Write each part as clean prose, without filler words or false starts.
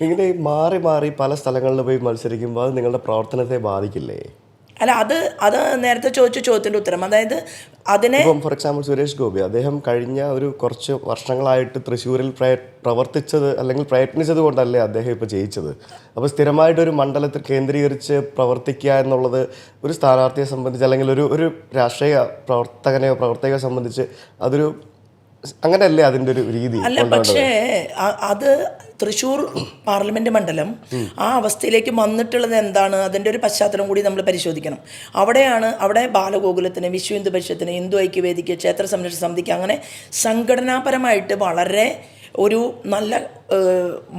ഇങ്ങനെ മാറി മാറി പല സ്ഥലങ്ങളിൽ പോയി മത്സരിക്കുമ്പോൾ അത് നിങ്ങളുടെ പ്രവർത്തനത്തെ ബാധിക്കില്ലേ? അല്ല, അത് നേരത്തെ ചോദിച്ച ചോദ്യത്തിൻ്റെ ഉത്തരം. അതായത് അതിനെ ഇപ്പം ഫോർ എക്സാമ്പിൾ സുരേഷ് ഗോപി അദ്ദേഹം കഴിഞ്ഞ ഒരു കുറച്ച് വർഷങ്ങളായിട്ട് തൃശ്ശൂരിൽ പ്രവർത്തിച്ചത് അല്ലെങ്കിൽ പ്രയത്നിച്ചത് കൊണ്ടല്ലേ അദ്ദേഹം ഇപ്പോൾ ജയിച്ചത്. അപ്പോൾ സ്ഥിരമായിട്ടൊരു മണ്ഡലത്തിൽ കേന്ദ്രീകരിച്ച് പ്രവർത്തിക്കുക എന്നുള്ളത് ഒരു സ്ഥാനാർത്ഥിയെ സംബന്ധിച്ച് അല്ലെങ്കിൽ ഒരു രാഷ്ട്രീയ പ്രവർത്തകയെ സംബന്ധിച്ച് അതൊരു അങ്ങനെയല്ലേ അതിൻ്റെ ഒരു രീതി? അല്ല, പക്ഷേ അത് തൃശ്ശൂർ പാർലമെൻറ്റ് മണ്ഡലം ആ അവസ്ഥയിലേക്ക് വന്നിട്ടുള്ളത് എന്താണ്, അതിൻ്റെ ഒരു പശ്ചാത്തലം കൂടി നമ്മൾ പരിശോധിക്കണം. അവിടെ ബാലഗോകുലത്തിന്, വിശ്വ ഹിന്ദു പരിഷത്തിന്, ഹിന്ദു ഐക്യവേദിക്ക്, ക്ഷേത്ര സംരക്ഷണ സമിതിക്ക് അങ്ങനെ സംഘടനാപരമായിട്ട് വളരെ ഒരു നല്ല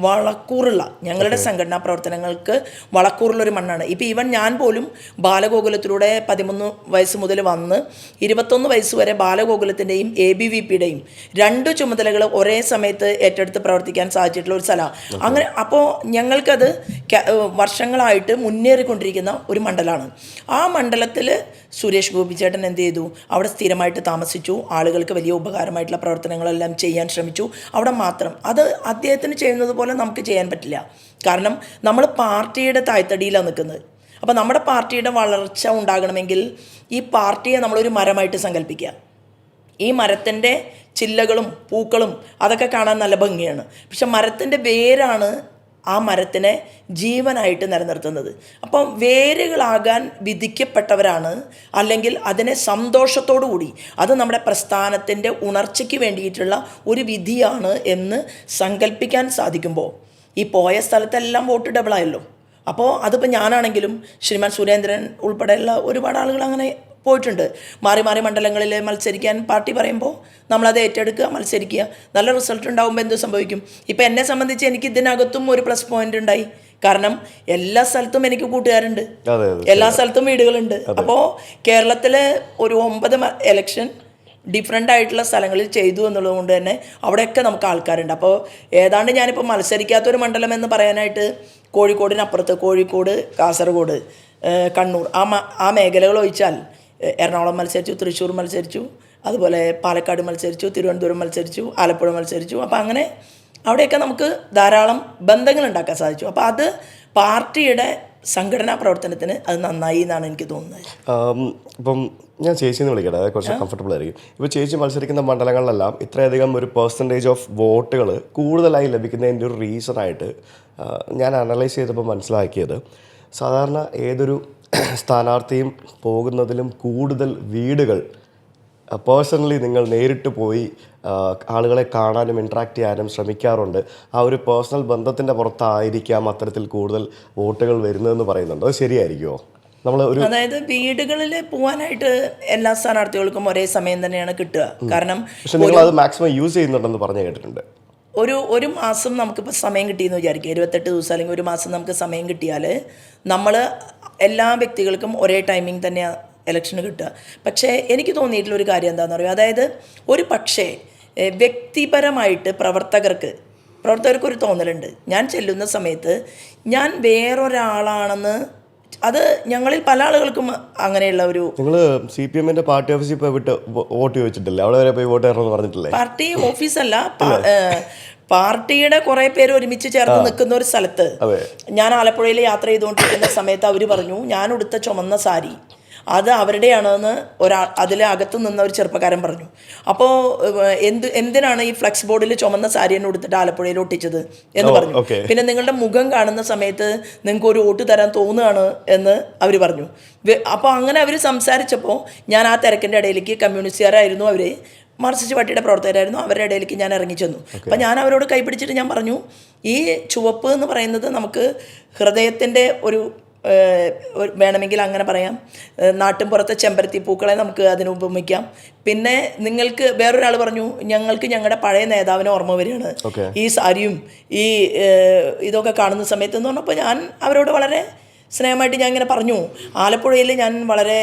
വളക്കൂറുള്ള ഞങ്ങളുടെ സംഘടനാ പ്രവർത്തനങ്ങൾക്ക് വളക്കൂറുള്ളൊരു മണ്ണാണ്. ഇപ്പോൾ ഈവൻ ഞാൻ പോലും ബാലഗോകുലത്തിലൂടെ 13 വയസ്സ് മുതൽ വന്ന് 21 വയസ്സ് വരെ ബാലഗോകുലത്തിൻ്റെയും ABVPയുടെയും 2 ചുമതലകൾ ഒരേ സമയത്ത് ഏറ്റെടുത്ത് പ്രവർത്തിക്കാൻ സാധിച്ചിട്ടുള്ള ഒരു സ്ഥലമാണ്. അങ്ങനെ അപ്പോൾ ഞങ്ങൾക്കത് വർഷങ്ങളായിട്ട് മുന്നേറിക്കൊണ്ടിരിക്കുന്ന ഒരു മണ്ഡലമാണ്. ആ മണ്ഡലത്തിൽ സുരേഷ് ഗോപി ചേട്ടൻ എന്ത് ചെയ്തു? അവിടെ സ്ഥിരമായിട്ട് താമസിച്ചു, ആളുകൾക്ക് വലിയ ഉപകാരമായിട്ടുള്ള പ്രവർത്തനങ്ങളെല്ലാം ചെയ്യാൻ ശ്രമിച്ചു. അവിടെ മാത്രം അത് അദ്ദേഹത്തിന് ചെയ്യുന്നത് പോലെ നമുക്ക് ചെയ്യാൻ പറ്റില്ല. കാരണം നമ്മൾ പാർട്ടിയുടെ തായ്തടിയിലാണ് നിൽക്കുന്നത്. അപ്പോൾ നമ്മുടെ പാർട്ടിയുടെ വളർച്ച ഉണ്ടാകണമെങ്കിൽ ഈ പാർട്ടിയെ നമ്മളൊരു മരമായിട്ട് സങ്കല്പിക്കുക. ഈ മരത്തിൻ്റെ ചില്ലകളും പൂക്കളും അതൊക്കെ കാണാൻ നല്ല ഭംഗിയാണ്. പക്ഷെ മരത്തിൻ്റെ വേരാണ് ആ മരത്തിനെ ജീവനായിട്ട് നിലനിർത്തുന്നത്. അപ്പം വേരുകളാകാൻ വിധിക്കപ്പെട്ടവരാണ്, അല്ലെങ്കിൽ അതിനെ സന്തോഷത്തോടു കൂടി അത് നമ്മുടെ പ്രസ്ഥാനത്തിൻ്റെ ഉണർച്ചയ്ക്ക് വേണ്ടിയിട്ടുള്ള ഒരു വിധിയാണ് എന്ന് സങ്കല്പിക്കാൻ സാധിക്കുമ്പോൾ ഈ പോയ സ്ഥലത്തെല്ലാം വോട്ട് ഡബിളായല്ലോ. അപ്പോൾ അതിപ്പോൾ ഞാനാണെങ്കിലും ശ്രീമാൻ സുരേന്ദ്രൻ ഉൾപ്പെടെയുള്ള ഒരുപാട് ആളുകൾ അങ്ങനെ പോയിട്ടുണ്ട്. മാറി മാറി മണ്ഡലങ്ങളിൽ മത്സരിക്കാൻ പാർട്ടി പറയുമ്പോൾ നമ്മളത് ഏറ്റെടുക്കുക, മത്സരിക്കുക. നല്ല റിസൾട്ട് ഉണ്ടാകുമ്പോൾ എന്ത് സംഭവിക്കും? ഇപ്പം എന്നെ സംബന്ധിച്ച് എനിക്ക് ഇതിനകത്തും ഒരു പ്ലസ് പോയിന്റ് ഉണ്ടായി. കാരണം എല്ലാ സ്ഥലത്തും എനിക്ക് കൂട്ടുകാരുണ്ട്, എല്ലാ സ്ഥലത്തും വീടുകളുണ്ട്. അപ്പോൾ കേരളത്തിൽ ഒരു 9 ഇലക്ഷൻ ഡിഫറെൻ്റ് ആയിട്ടുള്ള സ്ഥലങ്ങളിൽ ചെയ്തു എന്നുള്ളത് കൊണ്ട് തന്നെ അവിടെയൊക്കെ നമുക്ക് ആൾക്കാരുണ്ട്. അപ്പോൾ ഏതാണ്ട് ഞാനിപ്പോൾ മത്സരിക്കാത്തൊരു മണ്ഡലം എന്ന് പറയാനായിട്ട് കോഴിക്കോടിനപ്പുറത്ത് കോഴിക്കോട്, കാസർഗോഡ്, കണ്ണൂർ ആ മേഖലകൾ ഒഴിച്ചാൽ എറണാകുളം മത്സരിച്ചു, തൃശ്ശൂർ മത്സരിച്ചു, അതുപോലെ പാലക്കാട് മത്സരിച്ചു, തിരുവനന്തപുരം മത്സരിച്ചു, ആലപ്പുഴ മത്സരിച്ചു. അപ്പോൾ അങ്ങനെ അവിടെയൊക്കെ നമുക്ക് ധാരാളം ബന്ധങ്ങൾ ഉണ്ടാക്കാൻ സാധിച്ചു. അപ്പോൾ അത് പാർട്ടിയുടെ സംഘടനാ പ്രവർത്തനത്തിന് അത് നന്നായി എന്നാണ് എനിക്ക് തോന്നുന്നത്. ഇപ്പം ഞാൻ ചേച്ചിന്ന് വിളിക്കട്ടെ, അതായത് കുറച്ച് കംഫർട്ടബിൾ ആയിരിക്കും. ഇപ്പോൾ ചേച്ചി മത്സരിക്കുന്ന മണ്ഡലങ്ങളിലെല്ലാം ഇത്രയധികം ഒരു പെർസെൻറ്റേജ് ഓഫ് വോട്ടുകൾ കൂടുതലായി ലഭിക്കുന്നതിൻ്റെ ഒരു റീസണായിട്ട് ഞാൻ അനലൈസ് ചെയ്തപ്പോൾ മനസ്സിലാക്കിയത്, സാധാരണ ഏതൊരു സ്ഥാനാർത്ഥിയും പോകുന്നതിലും കൂടുതൽ വീടുകൾ പേഴ്സണലി നിങ്ങൾ നേരിട്ട് പോയി ആളുകളെ കാണാനും ഇൻട്രാക്ട് ചെയ്യാനും ശ്രമിക്കാറുണ്ട്. ആ ഒരു പേഴ്സണൽ ബന്ധത്തിൻ്റെ പുറത്തായിരിക്കാം അത്തരത്തിൽ കൂടുതൽ വോട്ടുകൾ വരുന്നതെന്ന് പറയുന്നുണ്ട്. അത് ശരിയായിരിക്കുമോ? അതായത് വീടുകളിൽ പോകാനായിട്ട് എല്ലാ സ്ഥാനാർത്ഥികൾക്കും ഒരേ സമയം തന്നെയാണ് കിട്ടുക. കാരണം പക്ഷെ നിങ്ങൾ അത് മാക്സിമം യൂസ് ചെയ്യുന്നുണ്ടെന്ന് പറഞ്ഞു കേട്ടിട്ടുണ്ട്. ഒരു മാസം നമുക്കിപ്പോൾ സമയം കിട്ടിയെന്ന് വിചാരിക്കുക, 28 ദിവസം അല്ലെങ്കിൽ ഒരു മാസം നമുക്ക് സമയം കിട്ടിയാൽ നമ്മൾ എല്ലാ വ്യക്തികൾക്കും ഒരേ ടൈമിംഗ് തന്നെയാണ് ഇലക്ഷന് കിട്ടുക. പക്ഷേ എനിക്ക് തോന്നിയിട്ടുള്ളൊരു കാര്യം എന്താണെന്ന് പറയുക, അതായത് ഒരു പക്ഷേ വ്യക്തിപരമായിട്ട് പ്രവർത്തകർക്കൊരു തോന്നലുണ്ട്, ഞാൻ ചെല്ലുന്ന സമയത്ത് ഞാൻ വേറൊരാളാണെന്ന്. അത് ഞങ്ങളിൽ പല ആളുകൾക്കും അങ്ങനെയുള്ള ഒരു. നിങ്ങൾ CPM പാർട്ടി ഓഫീസിൽ പോയി വോട്ട് ചോദിച്ചിട്ടില്ലേ? അവിടെ വരെ പോയി വോട്ട് തരണമെന്ന് പറഞ്ഞിട്ടില്ലേ? പാർട്ടി ഓഫീസല്ല, പാർട്ടിയുടെ കുറേ പേര് ഒരുമിച്ച് ചേർന്ന് നിൽക്കുന്ന ഒരു സ്ഥലത്ത് ഞാൻ ആലപ്പുഴയിൽ യാത്ര ചെയ്തുകൊണ്ടിരിക്കുന്ന സമയത്ത് അവർ പറഞ്ഞു, ഞാൻ ഉടുത്ത ചുമന്ന സാരി അത് അവരുടെയാണെന്ന് അതിലകത്ത് നിന്ന ഒരു ചെറുപ്പക്കാരൻ പറഞ്ഞു. അപ്പോൾ എന്തിനാണ് ഈ ഫ്ലെക്സ് ബോർഡിൽ ചുമന്ന സാരിയെ ഉടുത്തിട്ട് ആലപ്പുഴയിൽ ഒട്ടിച്ചത് എന്ന് പറഞ്ഞു. പിന്നെ നിങ്ങളുടെ മുഖം കാണുന്ന സമയത്ത് നിങ്ങൾക്ക് ഒരു വോട്ട് തരാൻ തോന്നുകയാണ് എന്ന് അവർ പറഞ്ഞു. അപ്പോൾ അങ്ങനെ അവർ സംസാരിച്ചപ്പോൾ ഞാൻ ആ തിരക്കിൻ്റെ ഇടയിലേക്ക്, കമ്മ്യൂണിസ്റ്റുകാരായിരുന്നു അവർ, മാർക്സിസ്റ്റ് പാർട്ടിയുടെ പ്രവർത്തകരായിരുന്നു, അവരുടെ ഇടയിലേക്ക് ഞാൻ ഇറങ്ങിച്ചെന്നു. അപ്പം ഞാൻ അവരോട് കൈപിടിച്ചിട്ട് ഞാൻ പറഞ്ഞു, ഈ ചുവപ്പ് എന്ന് പറയുന്നത് നമുക്ക് ഹൃദയത്തിൻ്റെ ഒരു വേണമെങ്കിൽ അങ്ങനെ പറയാം, നാട്ടിൻപുറത്തെ ചെമ്പരത്തി പൂക്കളെ നമുക്ക് അതിന് ഉപമിക്കാം. പിന്നെ നിങ്ങൾക്ക് വേറൊരാൾ പറഞ്ഞു, ഞങ്ങൾക്ക് ഞങ്ങളുടെ പഴയ നേതാവിനെ ഓർമ്മ വരികയാണ് ഈ സാരിയും ഈ ഇതൊക്കെ കാണുന്ന സമയത്ത് എന്ന് പറഞ്ഞപ്പോൾ ഞാൻ അവരോട് വളരെ സ്നേഹമായിട്ട് ഞാൻ ഇങ്ങനെ പറഞ്ഞു, ആലപ്പുഴയിൽ ഞാൻ വളരെ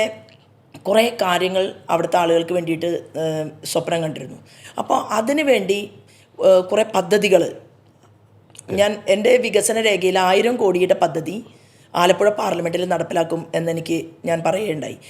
കുറേ കാര്യങ്ങൾ അവിടുത്തെ ആളുകൾക്ക് വേണ്ടിയിട്ട് സ്വപ്നം കണ്ടിരുന്നു. അപ്പോൾ അതിനു വേണ്ടി കുറേ പദ്ധതികൾ ഞാൻ എൻ്റെ വികസന രേഖയിൽ 1000 കോടിയുടെ പദ്ധതി ആലപ്പുഴ പാർലമെൻറ്റിൽ നടപ്പിലാക്കും എന്നെനിക്ക് ഞാൻ പറയുകയുണ്ടായി.